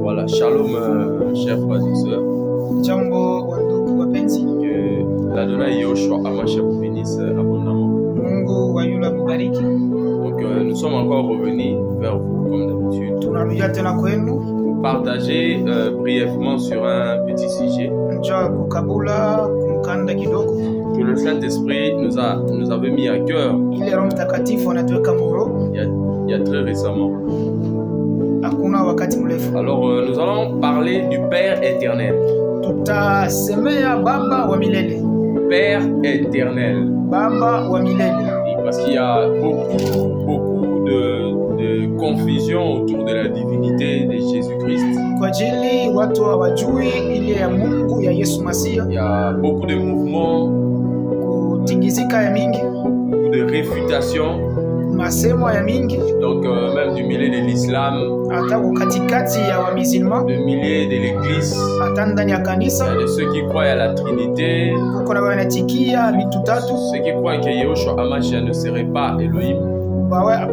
Voilà, shalom, chers frères et sœurs. Jambo wandugu wapenzi, Que l'Adonai Yoshua Hamashiach vous bénisse abondamment. Mungu wa yule mubariki. Donc, nous sommes encore revenus vers vous comme d'habitude Tunarudia tena kwenu pour partager brièvement sur un petit sujet nja kukabula kumkanda kidogo que le Saint-Esprit nous avait mis à cœur ile Roho Mtakatifu anatuweka muro il y a très récemment. hakuna wakati mrefu. Alors, nous allons parler du Père éternel. Tutasemea Baba wa milele, Père éternel. Baba wa milele, Parce qu'il y a beaucoup de confusion autour de la divinité de Jésus-Christ. kwa ajili watu hawajui ile ya Mungu ya Yesu Masia, Il y a beaucoup de mouvements, kutingizika ya mingi, beaucoup de réfutations, masemo ya mingi, donc même du milieu de l'islam, hata katikati ya wa musulman, du milieu de l'église, hata ndani ya il y kanisa a de ceux qui croient à la Trinité, kuko na wanatikia vitu tatu. ceux qui croient que Yahushua Hamashiach ne serait pas Elohim,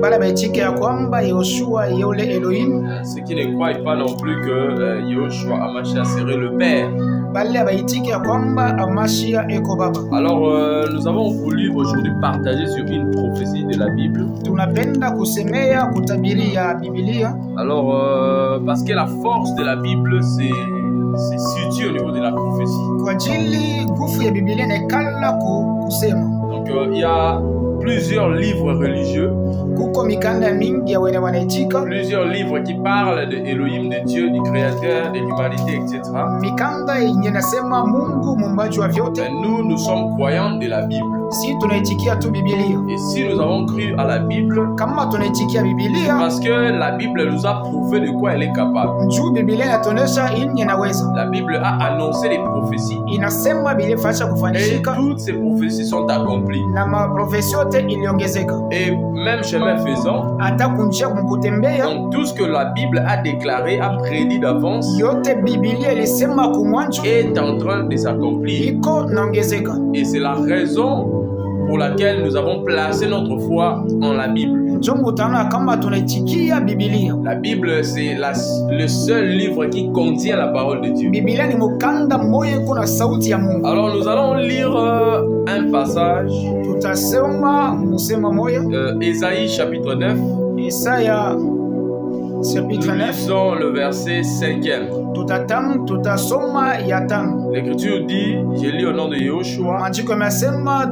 Bala baitike ya kwamba Yoshua yule Elohim, ceux qui ne croient pas non plus que Yahushua Hamashiach serait le Père. bala baitike ya kwamba Amashia eko baba. Alors nous avons voulu aujourd'hui partager sur une prophétie de la Bible. Tunapenda kusemea kutabiri ya Biblia. Alors parce que la force de la Bible c'est situé au niveau de la prophétie. Kwa ajili nguvu ya Biblia nekala kusema. Donc il y a plusieurs livres religieux, Kuko mikanda mingi ya wene wanaitika, plusieurs livres qui parlent de Elohim, de Dieu, du Créateur, de l'humanité, etc. mikanda yenye nasema Mungu muumbaji wa vyote. Mais nous sommes croyants de la Bible. Si tunaitikia tu Biblia, Et si nous avons cru à la Bible, kama tunaitikia Biblia, parce que la Bible nous a prouvé de quoi elle est capable. njoo Biblia inatuonesha yenye naweza. La Bible a annoncé les prophéties. Inasema Biblia fasha Et kufanyika toutes ces prophéties sont accomplies. na maprofesi yote iliongezeka. Et même chemin faisant, Hata kunjia kutembea donc tout ce que la Bible a déclaré, a prédit d'avance, yote Biblia ilisema kumwanzo est en train de s'accomplir. iko naongezeka. Et c'est la raison pour laquelle nous avons placé notre foi en la Bible. Njo mutana kama tunaitikia Biblia. La Bible, c'est le seul livre qui contient la parole de Dieu. Biblia ni mukanda mmoja iko na sauti ya Mungu. Alors nous allons lire un passage, Tutasema musema moya Ésaïe chapitre 9. Isaya chapitre Nous 9. lisons le verset 5e. Tutasoma ya tano. L'Écriture dit, je lis au nom de Yahushua, Maandiko yamesema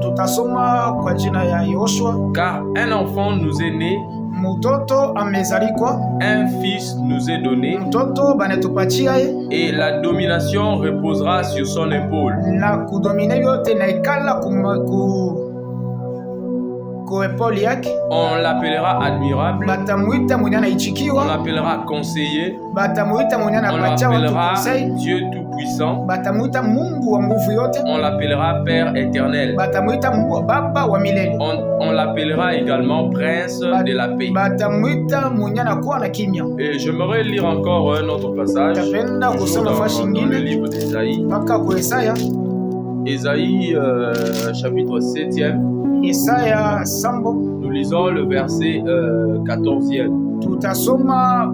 tutasoma kwa jina ya Yoshua. car un enfant nous est né, Mtoto amezalikwa, un fils nous est donné, mtoto banetupatia ye, et la domination reposera sur son épaule. na kudomine yote na ikala ku epoli yake. On l'appellera admirable, Batamuita mwenye on anaichikiwa, l'appellera conseiller, batamuita mwenye on anapatia watu l'appellera conseil, Dieu tout-puissant, batamuita Mungu wa nguvu yote, on l'appellera Père éternel, batamuita Baba wa milele, on l'appellera également Prince de la paix. batamuita mwenye anakuwa na kimya. Et j'aimerais lire encore un autre passage, Tapenda toujours kusoma fashi dans le ingine livre d'Ésaïe. mpaka ku Isaya. Ésaïe chapitre 7e, Isaya sambo nous lisons le verset 14e. tutasoma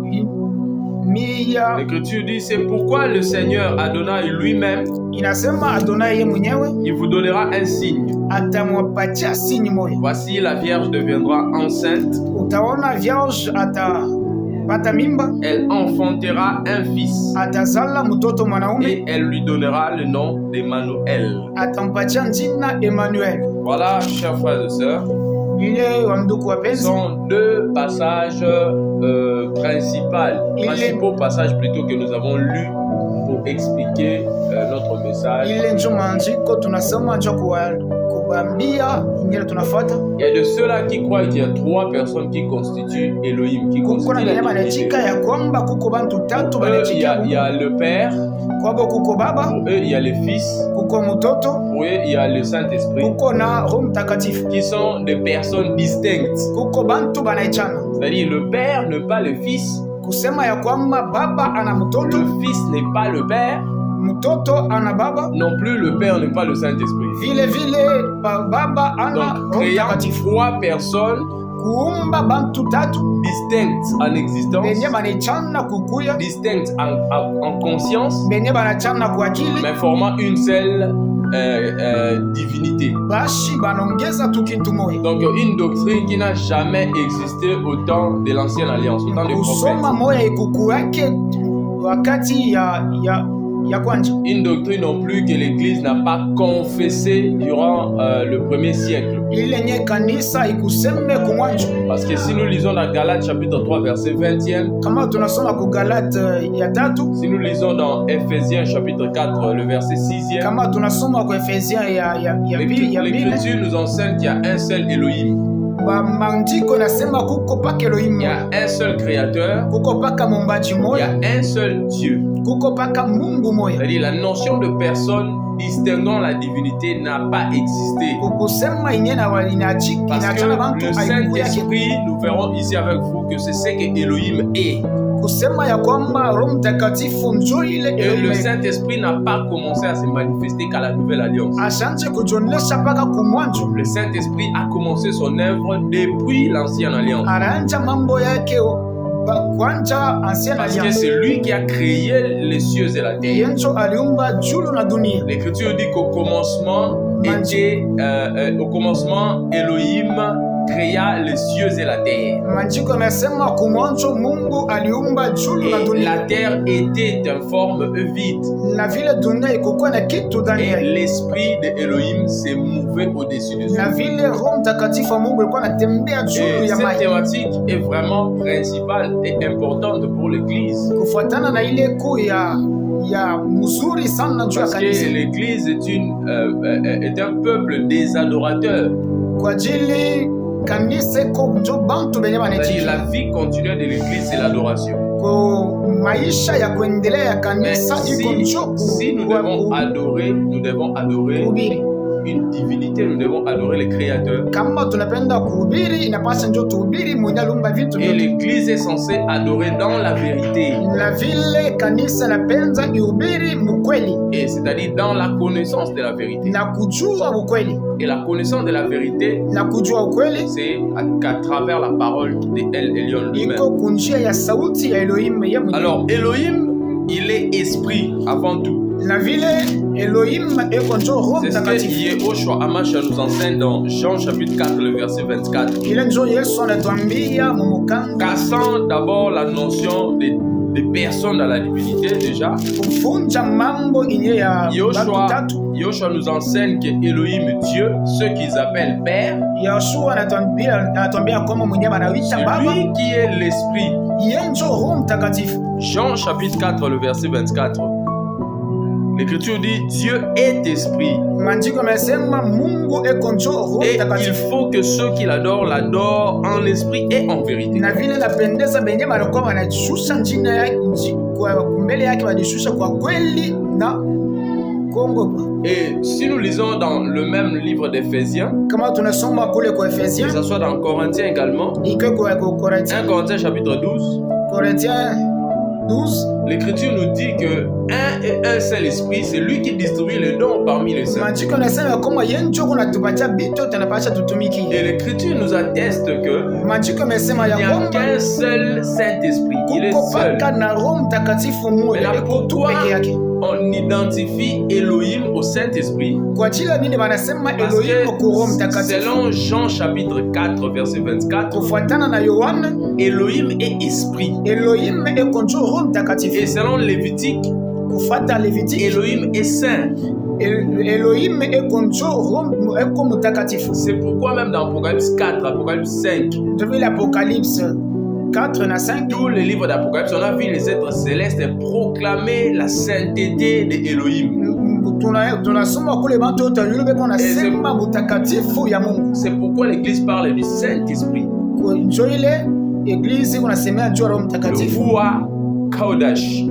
mia. L'Écriture dit, c'est pourquoi le Seigneur Adonai lui-même, Inasema Adonai ye mwenyewe il vous donnera un signe. atamwapatia sinyi moya. Voici la Vierge deviendra enceinte, Utaona vierge atapata mimba, elle enfantera un fils atazala mtoto mwanaume, et elle lui donnera le nom d'Emmanuel. atampatia jina Emmanuel. Voilà, chers frères et sœurs, Ile wa ndugu ce wapenzi, sont deux passages principaux passages plutôt que nous avons lus pour expliquer notre message. ile njo maandiko tunasoma njo kubambia ingine tunafuata. Il y a de ceux-là qui croient qu'il y a trois personnes qui constituent Elohim, qui Kuko constituent na la nyama divinité. nachika ya kwamba kuko bantu tatu Pour eux, il y banachika, a le Père, kwabo kuko baba, pour eux, il y a le Fils, kuko mtoto, pour eux, il y a le Saint-Esprit, kuko na Roho Mtakatifu, qui sont des personnes distinctes. kuko bantu banaichana. C'est-à-dire le Père n'est pas le Fils, Kusema ya kwamba baba ana mtoto, le Fils n'est pas le Père, mtoto ana baba, non plus le Père n'est pas le Saint-Esprit. vile vile baba ana Donc, Roho créant Mtakatifu. trois personnes, kuumba bantu tatu distincts en existence, benye banachana kukuya, distincts en conscience, benye banachana kwa akili, mais formant une seule divinité. bashi banongeza tu kitu moja. Donc une doctrine qui n'a jamais existé au temps de l'ancienne alliance, au temps des Kusoma prophètes. moya ikuku yake wakati ya kwanja. Une doctrine non plus que l'Église n'a pas confessée durant le premier siècle. Ile nye kanisa ikuseme kumwanjo. Parce que si nous lisons dans Galates chapitre 3 verset 20e, Kama tunasoma ku Galate ya tatu, si nous lisons dans Ephésiens chapitre 4 le verset 6e, kama tunasoma ku Efesia ya pili, l'Écriture nous enseigne qu'il y a un seul Elohim. maandiko nasema kuko paka Elohim, Il y a un seul créateur, kuko paka mumbaji il y moya, a un seul Dieu. kuko paka Mungu moya. C'est-à-dire la notion de personne distinguant la divinité n'a pas existé. Kukusema inye na walinachi Parce inachana que bantu le aibu yake. Saint-Esprit, nous verrons ici avec vous que c'est ce que Elohim est. Kusema ya kwamba Roho Mtakatifu njo ile Et le Elohim. Saint-Esprit n'a pas commencé à se manifester qu'à la Nouvelle Alliance. Asante kujonesha paka kumwanjo. Le Saint-Esprit a commencé son œuvre depuis l'Ancienne Alliance. Anaanja mambo yake kwanja ancienne Parce que alliance. c'est lui qui a créé les cieux et la terre. Yenjo aliumba julu na dunia. L'Écriture dit qu'au commencement, au commencement, Elohim créa les cieux et la terre. Maandiko yanasema kumwanzo Mungu aliumba julu na Et dunia. la terre était en forme vide. Na vile dunia ikukuwa na kitu ndani Et yake. l'esprit de Elohim s'est mouvé au-dessus de Na ça. vile Roho Mtakatifu wa Mungu alikuwa anatembea juu Et ya cette maji. thématique est vraiment principale et importante pour l'Église. Kufuatana na ile kuu ya mzuri sana juu ya Parce kanisa. que l'Église est un peuple des adorateurs. Kwa ajili kanisa iko njo bantu benye C'est-à-dire banaitika. la vie continuelle de l'Église, c'est l'adoration. Kwa maisha ya kuendelea ya Mais kanisa iko njo si nous devons adorer kuhubiri. une divinité, nous devons adorer le Créateur. Kama tunapenda kuhubiri, inapaswa njo tuhubiri mwenye aliumba vitu Et vyote. l'Église est censée adorer dans la vérité. Na vile kanisa napenda ihubiri mkweli Et c'est-à-dire dans la connaissance de la vérité. na kujua ukweli, Et la connaissance de la vérité, na kujua ukweli c'est qu'à travers la parole de El Elyon lui-même. iko kunjia ya sauti ya Elohim ye mwenyewe. Alors, Elohim, il est esprit avant tout. Na vile Elohim iko njo Roho C'est ce que Mtakatifu. Yehoshua Hamashiach nous enseigne dans Jean chapitre 4, le verset 24. Ile njo Yesu anatuambia mumukanga Cassant d'abord la notion de personne dans la divinité déjà, kufunja mambo inye ya batu tatu. Yehoshua nous enseigne que Elohim, Dieu, ceux qu'ils appellent Père, Yoshua anatuambia kwamba mwenyewe anaita Baba, c'est lui qui est l'Esprit. yeye njo Roho Mtakatifu. Jean chapitre 4, le verset 24. L'Écriture dit Dieu est esprit. Maandiko yamesema Mungu eko njo Roho Et il Mtakatifu. faut que ceux qui l'adorent en esprit et en vérité. Na vile napendeza benye walikuwa wanashusha njina yake kwa mbele yake, walishusha kwa kweli na kuongopa. Et si nous lisons dans le même livre d'Éphésiens, Kama tunasoma kule kwa que Efesiens, ce soit dans Corinthiens également, iko kwa 1 Corinthiens, Corinthiens chapitre 12, Corinthiens 12, l'Écriture nous dit que un seul esprit, c'est lui qui distribue les dons parmi les saints. maandiko yanasema kama yeye njo kunatupatia vitu tunapasha tutumikie. Et l'Écriture nous atteste que Maandiko yamesema il ya n'y a kwamba qu'un seul Saint-Esprit, il est kuko seul. paka na Roho Mtakatifu mmoja, Maintenant, iko tu pourquoi peke yake. on identifie Elohim au Saint-Esprit? Kwa ajili ya nini wanasema Parce Elohim ku Roho que Mtakatifu? selon Jean chapitre 4 verset 24, Kufuatana na Yohana, Elohim est esprit. Elohim eko njo Roho Mtakatifu. Et selon Lévitique, Kufuata Levitique, Elohim est saint. Elohim eko njo Roho eko mtakatifu. C'est pourquoi même dans Apocalypse 4, Apocalypse 5, Depuis l'Apocalypse 4 na 5, tous les livres d'Apocalypse, on a vu les êtres célestes proclamer la sainteté de Elohim. tunasoma kule bantu wote yule beko nasema mtakatifu ya Mungu. C'est pourquoi l'Église parle du Saint-Esprit. Njo ile eglise kunasemea juu ya Roho Le Mtakatifu. Roi Kaudash.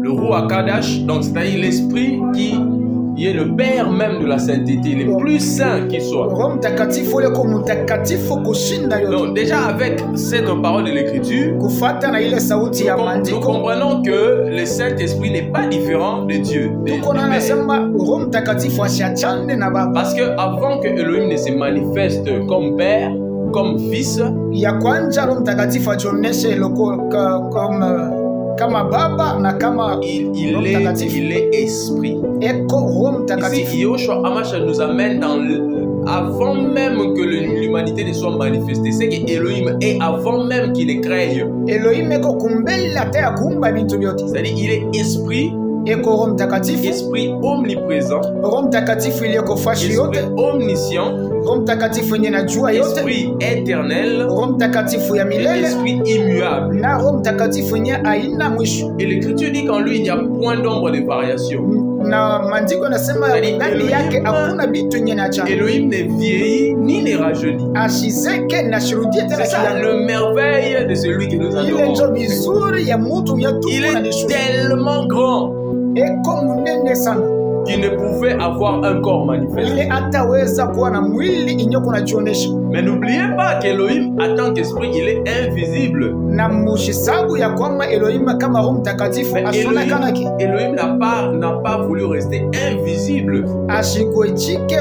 Le Roi Kaudash, donc c'est-à-dire l'Esprit qui est le Père même de la sainteté, le plus saint qui soit. Roho Mtakatifu ule ko mtakatifu kushinda yote. Donc déjà avec cette parole de l'Écriture, Kufuata na ile sauti ya nous maandiko, comprenons que le Saint-Esprit n'est pas différent de Dieu. tuko na nasema Roho Mtakatifu asiachane na Baba. Parce que avant que Elohim ne se manifeste comme Père, comme fils. Ya kwanza Roho Mtakatifu ajionyeshe kama baba na kama il est esprit. Eko Roho Mtakatifu. Ici, Yoshua Hamashiach nous amène avant même que l'humanité ne soit manifestée. C'est que Elohim est avant même qu'il ne crée. Elohim eko kumbela te akumba bintu byote. C'est-à-dire il est esprit. Eko Roho Mtakatifu. Esprit omniprésent. Roho Mtakatifu ile iko fashi yote. Esprit omniscient. Roho Mtakatifu yenye najua yote. Esprit éternel. Roho Mtakatifu ya milele. Esprit immuable. Na Roho Mtakatifu yenye haina mwisho. Et l'Écriture dit qu'en lui il n'y a point d'ombre de variation. Na maandiko nasema ndani yake hakuna bitu yenye nacha. Elohim ne vieillit ni ne rajeunit. Ashizeke na shirudie tena. C'est ça le merveille de celui que nous adorons. Ile ndio bizuri ya mtu yetu. Il est tellement grand. Eko munene sana. Qui ne pouvait avoir un corps manifeste. Ile ataweza kuwa na mwili inyoko najionyesha. Mais n'oubliez pas qu'Elohim, en tant qu'esprit, il est invisible. Na mushisabu ya kwamba Elohim kama Roho Mtakatifu ashonekana ki. Elohim n'a pas voulu rester invisible. Ashikuechike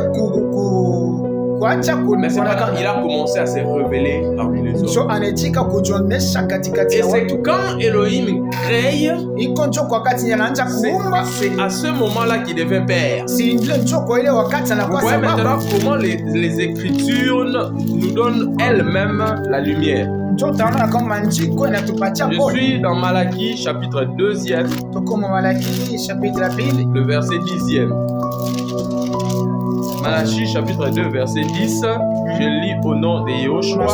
kuacha mais c'est pas quand il a commencé à se révéler parmi les hommes. So anechika kujonesha katikati ya watu. Et c'est quand Elohim crée, iko njo kwa wakati anaanza kuumba, c'est à ce moment-là qu'il devient père. Si ndio njo kwa ile wakati anakuwa sababu. Vous voyez sababu. maintenant comment les Écritures nous donnent elles-mêmes la lumière. Njo taona kama njiko inatupatia Je suis dans Malachie chapitre 2e. Tuko Malachie chapitre 2. Le verset 10e. Malachie chapitre 2 verset 10, je lis au nom de Yoshua.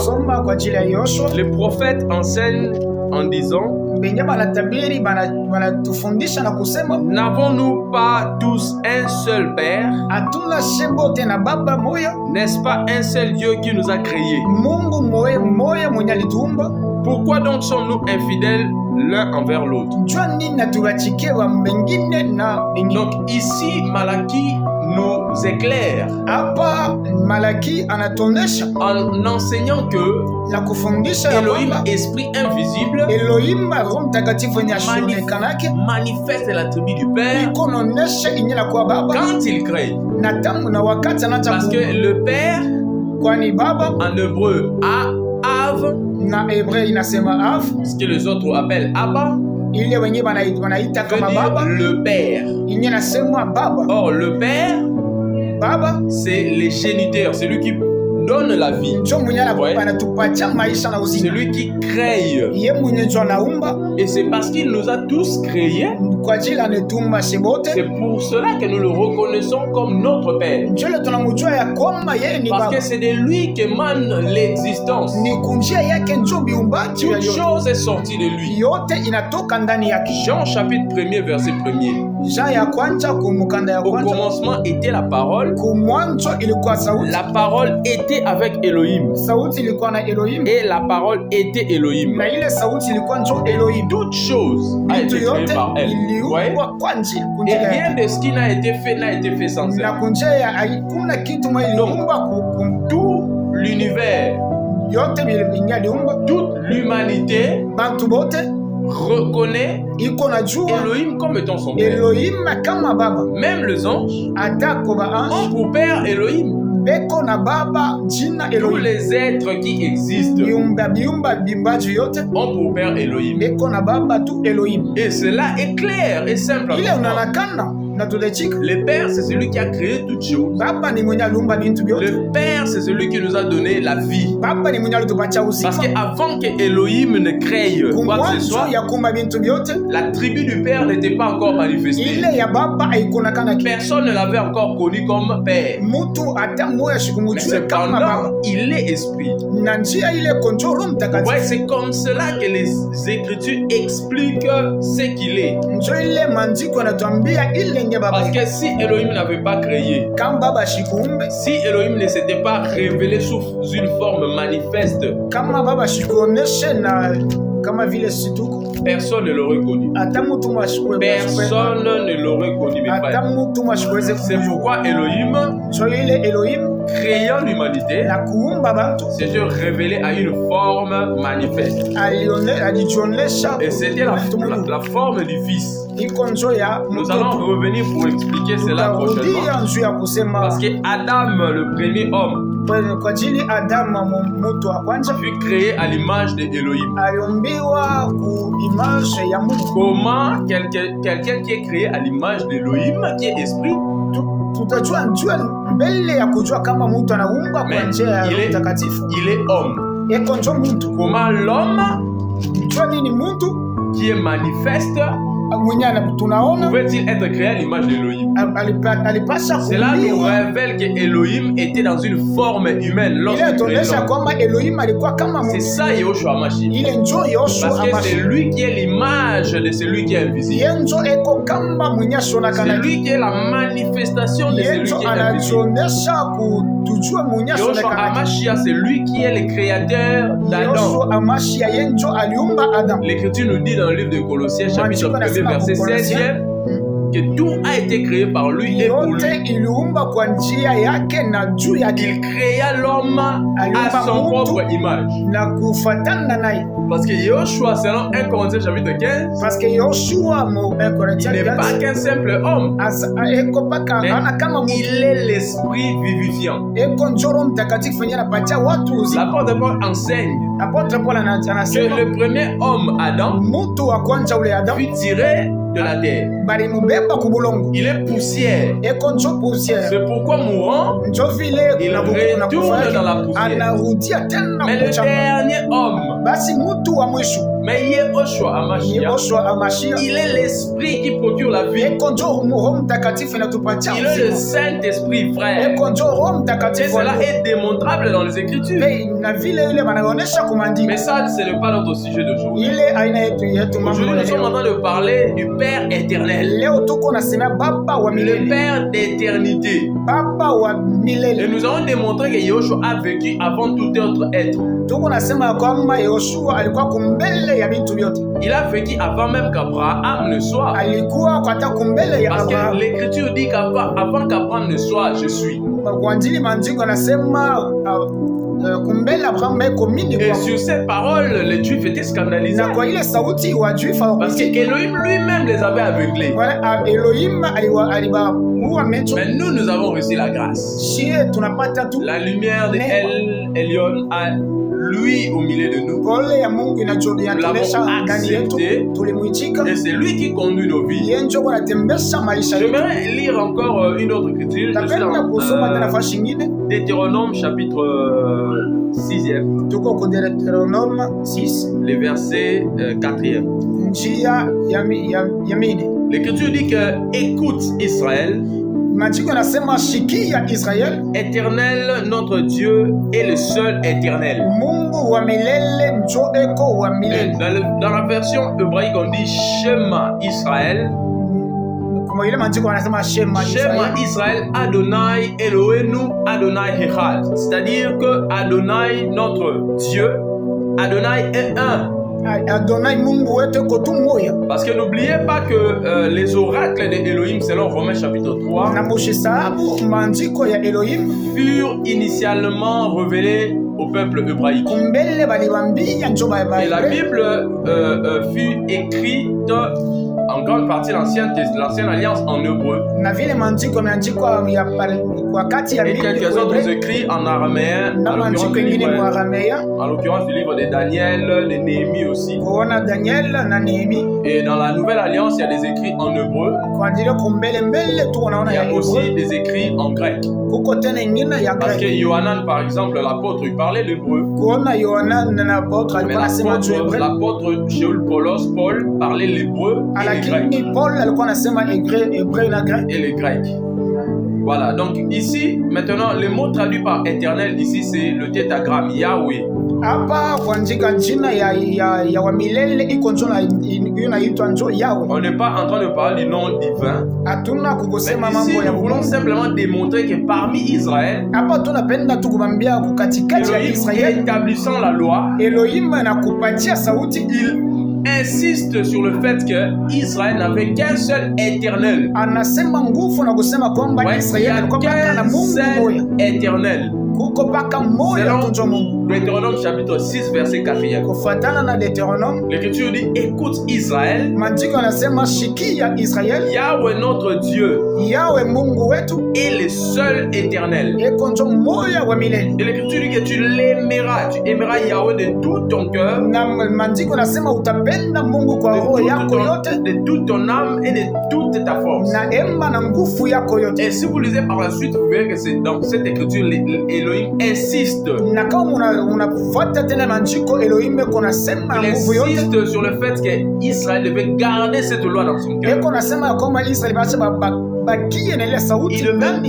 Les prophètes enseignent en disant: n'avons-nous pas tous un seul Père? N'est-ce pas un seul Dieu qui nous a créés? Pourquoi donc sommes-nous infidèles l'un envers l'autre? Donc ici, Malachie nous éclaire en enseignant que Elohim, esprit invisible, manifeste l'attribut du Père quand il crée. Parce que le Père, en hébreu, Av, ce que les autres appellent Abba, veut dire le Père. Or, le Père, c'est les géniteurs, c'est lui qui donne la vie. C'est lui qui crée. Et c'est parce qu'il nous a tous créés. C'est pour cela que nous le reconnaissons comme notre Père. Parce que c'est de lui qu'émane l'existence. Toute chose est sortie de lui. Jean chapitre 1er verset 1er. Au commencement était la parole. La parole était avec Elohim. Et la parole était Elohim. Toute chose a été créée par elle. Ouais. Et rien de ce qui n'a été fait sans elle. Donc, tout l'univers, toute l'humanité reconnaît Elohim comme étant son Père. Même les anges ont pour Père Elohim. Tous les êtres qui existent ont pour Père Elohim. Et cela est clair et simple. Le Père, c'est celui qui a créé toutes choses. Le Père, c'est celui qui nous a donné la vie. Parce qu'avant que Elohim ne crée quoi que ce soit, la tribu du Père n'était pas encore manifestée. Personne ne l'avait encore connu comme Père. Mais cependant, il est esprit. Ouais, c'est comme cela que les Écritures expliquent ce qu'il est. Parce que si Elohim n'avait pas créé, si Elohim ne s'était pas révélé sous une forme manifeste, personne ne l'aurait connu. Personne ne l'aurait connu, mes frères. C'est pourquoi Elohim, créant l'humanité, s'est révélé à une forme manifeste. Et c'était la forme du Fils. Nous allons revenir pour expliquer cela prochainement. Parce que Adam, le premier homme, kwa ajili Adamu mtu wa kwanza fut créé à l'image de Elohim. aliumbiwa ku image ya Mungu. Comment quelqu'un qui est créé à l'image d'Elohim, qui est esprit, tutajua mbele ya kujua kama mtu anaumba kwa njia ya Roho Mtakatifu, il est homme. Eko njo mtu. Comment l'homme jua nini mtu qui est manifeste pouvait-il être créé à l'image d'Elohim? Cela nous révèle qu'Elohim était dans une forme humaine lorsqu'il créait l'homme. C'est ça Yahushua Mashiach. Parce que c'est lui qui est l'image de celui qui est invisible. C'est lui qui est la manifestation de celui qui est invisible. Yahushua Mashiach, c'est lui qui est le créateur d'Adam. L'Écriture nous dit dans le livre de Colossiens, chapitre 1, verset 16e, que tout a été créé par lui et pour lui. Il créa l'homme à son propre image. Parce que Yahushua, selon 1 Corinthiens chapitre 15, il n'est pas qu'un simple homme, mais il est l'esprit vivifiant. L'apôtre Paul enseigne que le premier homme, Adam, fut tiré de la terre. Il est poussière. C'est pourquoi mourant, il retourne dans la poussière. Mais le dernier homme, mais Yahushua Hamashiach, il est l'esprit qui procure la vie. Il est le Saint-Esprit, frère. Et cela est démontrable dans les Écritures. Mais ça, ce n'est pas notre sujet d'aujourd'hui. Aujourd'hui, nous sommes en train de parler du Père éternel. Le Père d'éternité. Et nous avons démontré que Yahushua a vécu avant tout autre être. Il a vécu avant même qu'Abraham ne soit. Parce que l'Écriture dit qu'avant qu'Abraham ne soit, je suis. Et sur cette parole, les Juifs étaient scandalisés. Parce que Elohim lui-même les avait aveuglés. Mais nous avons reçu la grâce. La lumière de El Elyon a lui au milieu de nous. Nous l'avons accepté et c'est lui qui conduit nos vies. J'aimerais lire encore une autre écriture. Je suis dans Deutéronome chapitre 6e. Le verset 4e. L'Écriture dit que écoute Israël. Éternel, notre Dieu est le seul éternel. Dans la version hébraïque, on dit Shema Israël. Shema Israël, Adonai Elohenu, Adonai Echad. C'est-à-dire que Adonai, notre Dieu, Adonai est un. Parce que n'oubliez pas que les oracles d'Elohim, selon Romains chapitre 3, furent initialement révélés au peuple hébraïque. Et la Bible fut écrite en grande partie l'ancienne alliance en hébreu. Et quelques autres écrits en araméen, en l'occurrence du livre de Daniel, de Néhémie aussi. Et dans la nouvelle alliance, il y a des écrits en hébreu. Il y a aussi des écrits en grec. Parce que Yohanan, par exemple, l'apôtre, il parlait l'hébreu. Mais l'apôtre Shaul Paul parlait l'hébreu et le grec. Voilà, donc ici, maintenant, le mot traduit par éternel, ici, c'est le tétragramme Yahweh. On n'est pas en train de parler du nom divin. Mais ici, nous voulons simplement démontrer que parmi Israël, Elohim établissant la loi, il insiste sur le fait que Israël n'avait qu'un seul éternel. Ouais, il y a qu'un seul éternel. Selon Deutéronome chapitre 6 verset 4. L'Écriture dit, écoute Israël, Yahweh notre Dieu est le seul éternel. Et l'Écriture dit que tu l'aimeras, tu aimeras Yahweh de tout ton cœur, de toute ton âme et de toute ta force. Et si vous lisez par la suite, vous verrez que c'est dans cette écriture, Elohim insiste. Il insiste sur le fait qu'Israël devait garder cette loi dans son cœur. Il devait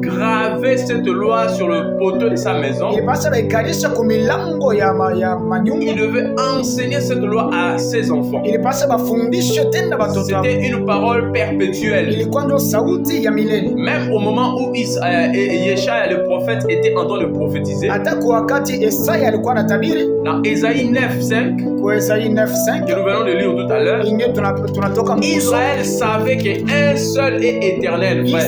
graver cette loi sur le poteau de sa maison. Il devait enseigner cette loi à ses enfants. C'était une parole perpétuelle. Même au moment où Yeshaya le prophète était en train de prophétiser, dans Ésaïe 9:5, que nous venons de lire tout à l'heure, Israël savait qu'un seul est éternel, frère.